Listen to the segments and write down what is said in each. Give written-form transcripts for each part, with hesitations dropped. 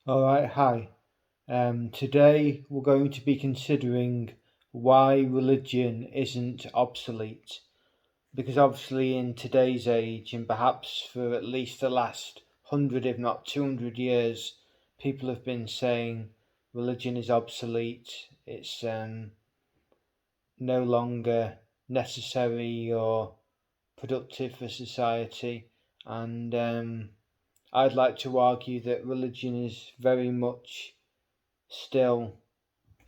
Alright, hi. Today we're going to be considering why religion isn't obsolete. Because obviously in today's age, and perhaps for at least the last 100 if not 200 years, people have been saying religion is obsolete, it's no longer necessary or productive for society, and I'd like to argue that religion is very much still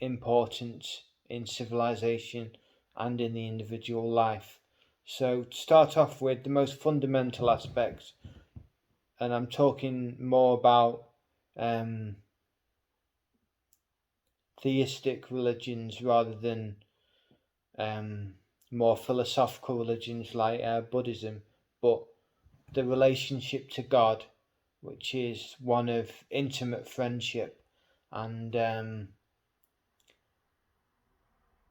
important in civilization and in the individual life. So, to start off with, the most fundamental aspects, and I'm talking more about um, theistic religions rather than um, more philosophical religions like Buddhism, but the relationship to God, which is one of intimate friendship. And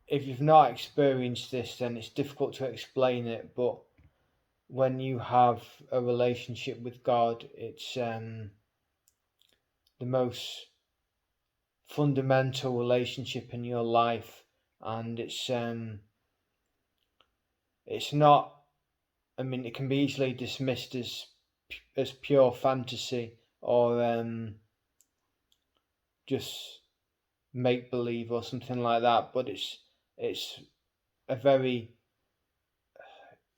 if you've not experienced this, then it's difficult to explain it. But when you have a relationship with God, it's the most fundamental relationship in your life, and it's not. I mean, it can be easily dismissed as pure fantasy or just make believe or something like that. But it's a very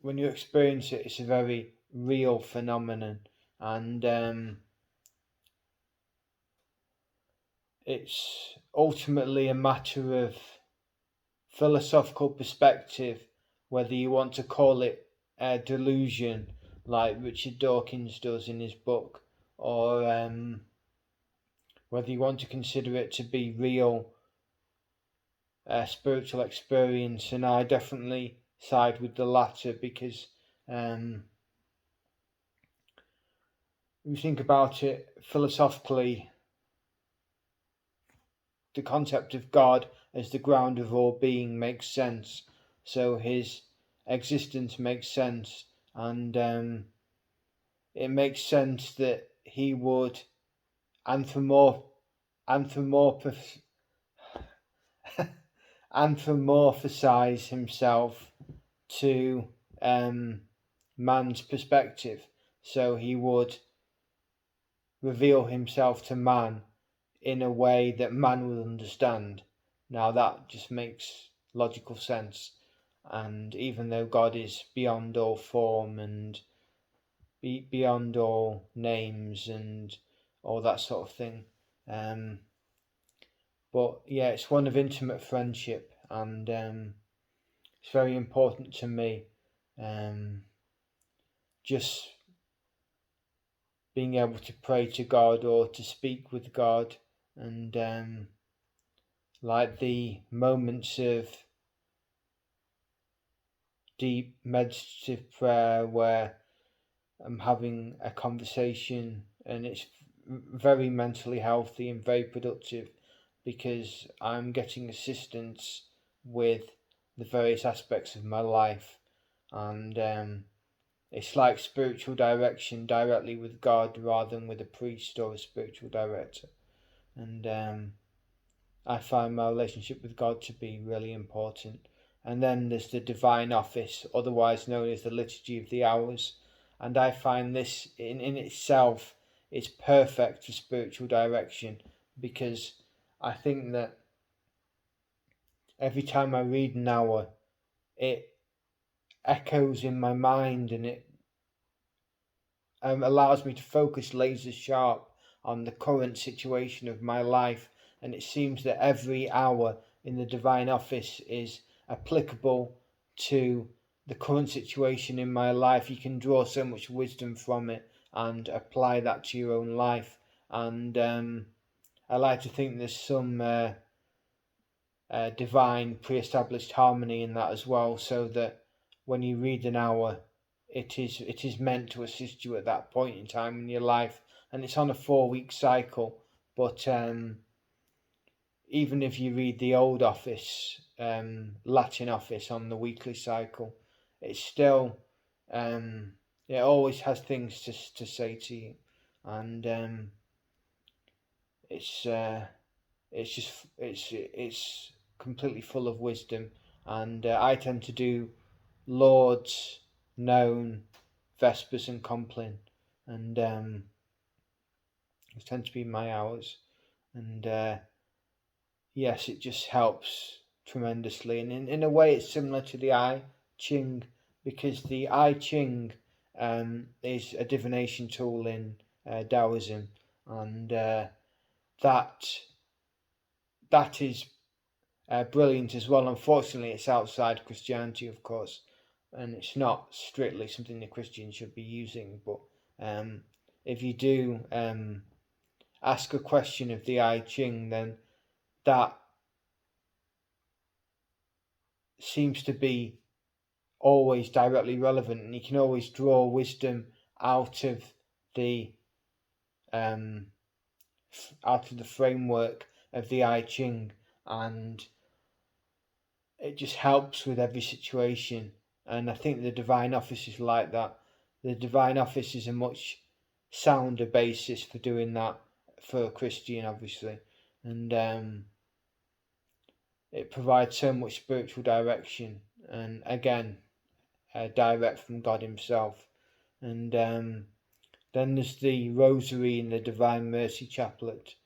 when you experience it, it's a very real phenomenon, and it's ultimately a matter of philosophical perspective, whether you want to call it a delusion, like Richard Dawkins does in his book, or whether you want to consider it to be real spiritual experience. And I definitely side with the latter because if you think about it philosophically, the concept of God as the ground of all being makes sense. So his existence makes sense, and it makes sense that he would anthropomorph- anthropomorphize himself to man's perspective. So he would reveal himself to man in a way that man will understand. Now that just makes logical sense. And even though God is beyond all form and beyond all names and all that sort of thing, but yeah, it's one of intimate friendship, and it's very important to me. Just being able to pray to God or to speak with God, and like the moments of deep meditative prayer where I'm having a conversation and it's very mentally healthy and very productive because I'm getting assistance with the various aspects of my life, and it's like spiritual direction directly with God rather than with a priest or a spiritual director. And I find my relationship with God to be really important. And then there's the divine office, otherwise known as the liturgy of the hours. And I find this in itself is perfect for spiritual direction, because I think that every time I read an hour, it echoes in my mind, and it allows me to focus laser sharp on the current situation of my life. And it seems that every hour in the divine office is applicable to the current situation in my life. You can draw so much wisdom from it and apply that to your own life. And I like to think there's some divine pre-established harmony in that as well, so that when you read an hour, it is meant to assist you at that point in time in your life, and it's on a 4 week cycle. But even if you read the old office, Latin office on the weekly cycle, it's still it always has things to say to you, and it's it's completely full of wisdom, and I tend to do Lord's, Known, Vespers, and Compline, and it tend to be my hours, and yes, it just helps tremendously, and in a way, it's similar to the I Ching, because the I Ching is a divination tool in Taoism, and that that is brilliant as well. Unfortunately, it's outside Christianity, of course, and it's not strictly something that Christians should be using. But if you do ask a question of the I Ching, then that seems to be always directly relevant, and you can always draw wisdom out of the um, out of the framework of the I Ching, and it just helps with every situation. And I think the divine office is like that. The divine office is a much sounder basis for doing that for a Christian, obviously, and it provides so much spiritual direction, and again, direct from God Himself. And then there's the Rosary and the Divine Mercy Chaplet,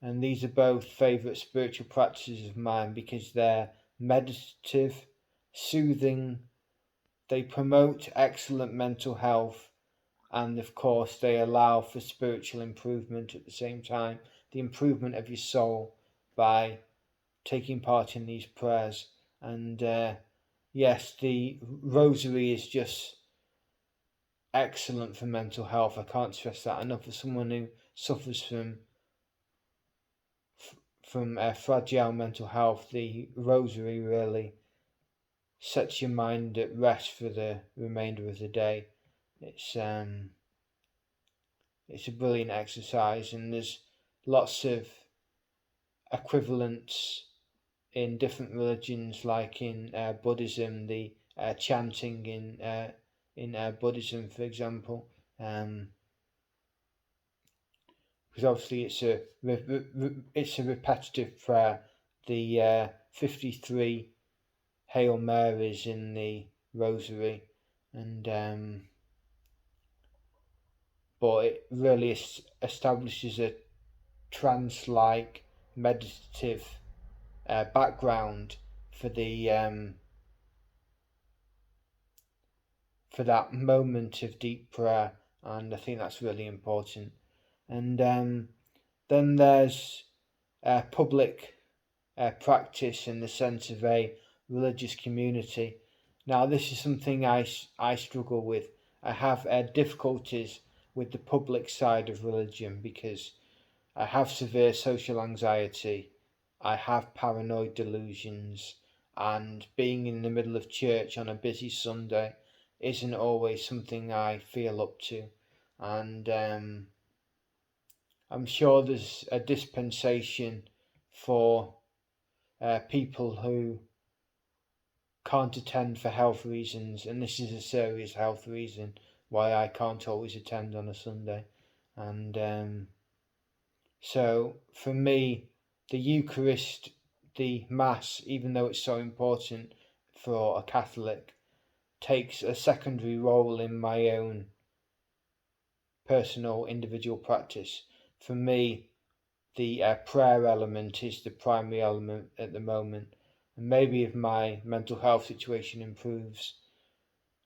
and these are both favourite spiritual practices of mine because they're meditative, soothing, they promote excellent mental health, and of course, they allow for spiritual improvement at the same time, the improvement of your soul by taking part in these prayers. And yes, the Rosary is just excellent for mental health. I can't stress that enough. For someone who suffers from fragile mental health, the Rosary really sets your mind at rest for the remainder of the day. It's a brilliant exercise, and there's lots of equivalents in different religions, like in Buddhism, the chanting in Buddhism, for example, because obviously it's a repetitive prayer. The 53 Hail Marys in the Rosary, and but it really establishes a trance-like meditative background for the for that moment of deep prayer, and I think that's really important. And then there's public practice in the sense of a religious community. Now, this is something I struggle with. I have difficulties with the public side of religion because I have severe social anxiety, I have paranoid delusions, and being in the middle of church on a busy Sunday isn't always something I feel up to. And I'm sure there's a dispensation for people who can't attend for health reasons, and this is a serious health reason why I can't always attend on a Sunday. And so for me, the Eucharist, the Mass, even though it's so important for a Catholic, takes a secondary role in my own personal individual practice. For me, the prayer element is the primary element at the moment. And maybe if my mental health situation improves,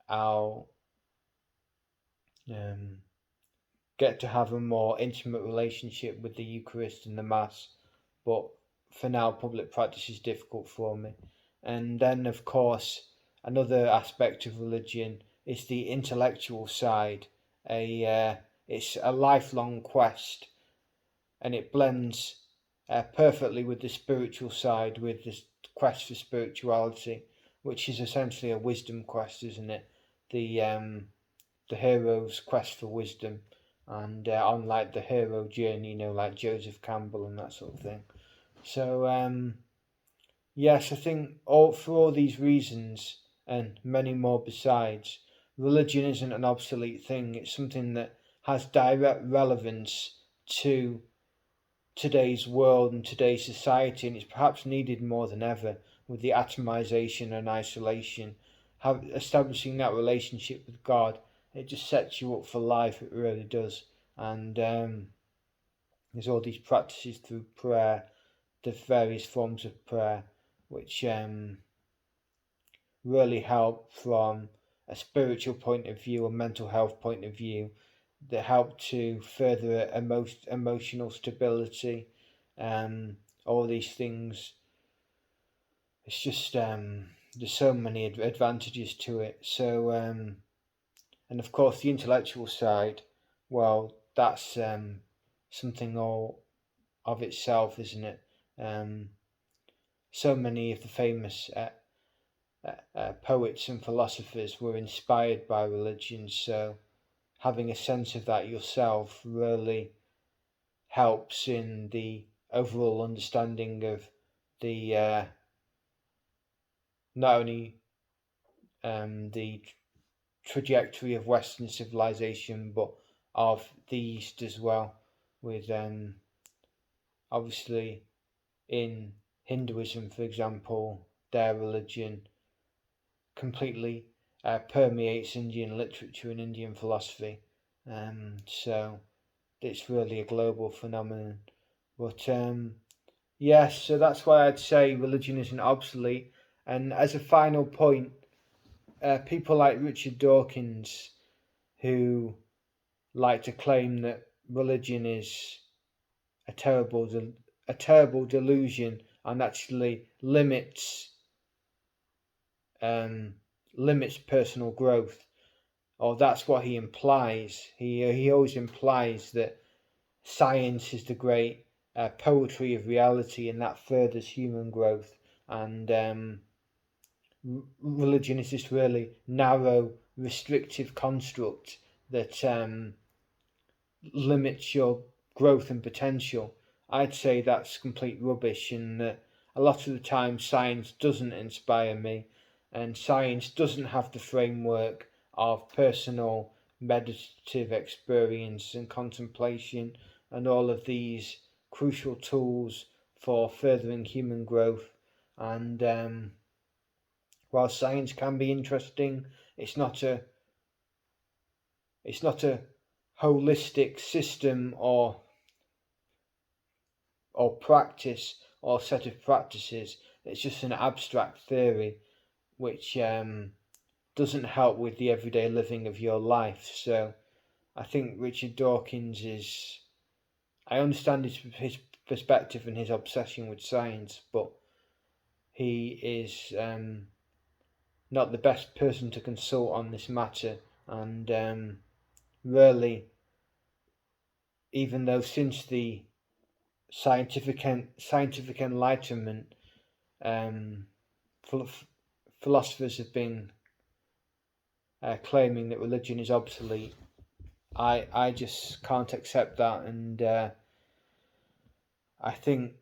I'll get to have a more intimate relationship with the Eucharist and the Mass. But for now, public practice is difficult for me. And then, of course, another aspect of religion is the intellectual side. It's a lifelong quest, and it blends perfectly with the spiritual side, with the quest for spirituality, which is essentially a wisdom quest, isn't it? The hero's quest for wisdom, and on like the hero journey, like Joseph Campbell and that sort of thing. So yes, I think for all these reasons and many more besides, religion isn't an obsolete thing. It's something that has direct relevance to today's world and today's society, and it's perhaps needed more than ever with the atomization and isolation. Establishing that relationship with God, it just sets you up for life. It really does. And there's all these practices through prayer, the various forms of prayer, which really help from a spiritual point of view, a mental health point of view, that help to further emotional stability. All these things. It's just there's so many advantages to it. So and of course the intellectual side, well, that's something all of itself, isn't it? Um, so many of the famous poets and philosophers were inspired by religion, so having a sense of that yourself really helps in the overall understanding of the not only the trajectory of Western civilization, but of the East as well, with obviously in Hinduism, for example, their religion completely permeates Indian literature and Indian philosophy. So it's really a global phenomenon. But yes, so that's why I'd say religion isn't obsolete. And as a final point, people like Richard Dawkins, who like to claim that religion is a terrible, a terrible delusion and actually um, limits personal growth, or that's what he implies. He always implies that science is the great poetry of reality, and that furthers human growth. And religion is this really narrow, restrictive construct that limits your growth and potential. I'd say that's complete rubbish, and that a lot of the time science doesn't inspire me, and science doesn't have the framework of personal meditative experience and contemplation and all of these crucial tools for furthering human growth. And while science can be interesting, it's not a it's not a holistic system or practice or set of practices. It's just an abstract theory which doesn't help with the everyday living of your life. So I think Richard Dawkins is. I understand his perspective and his obsession with science, but he is not the best person to consult on this matter. And really, even though since the scientific enlightenment, um, philosophers have been claiming that religion is obsolete. I just can't accept that, and I think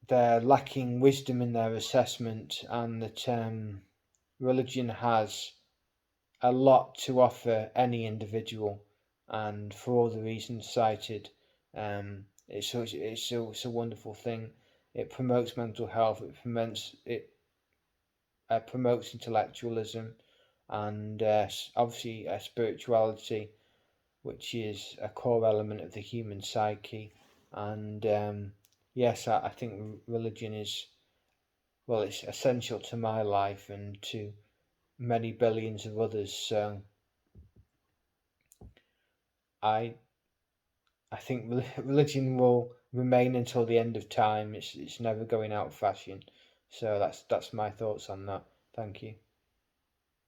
they're lacking wisdom in their assessment, and that religion has a lot to offer any individual, and for all the reasons cited, it's a wonderful thing. It promotes mental health. It promotes intellectualism, and obviously spirituality, which is a core element of the human psyche. And yes, I think religion is, well, it's essential to my life and to many billions of others. So I I think religion will remain until the end of time. It's never going out of fashion. So that's my thoughts on that. Thank you.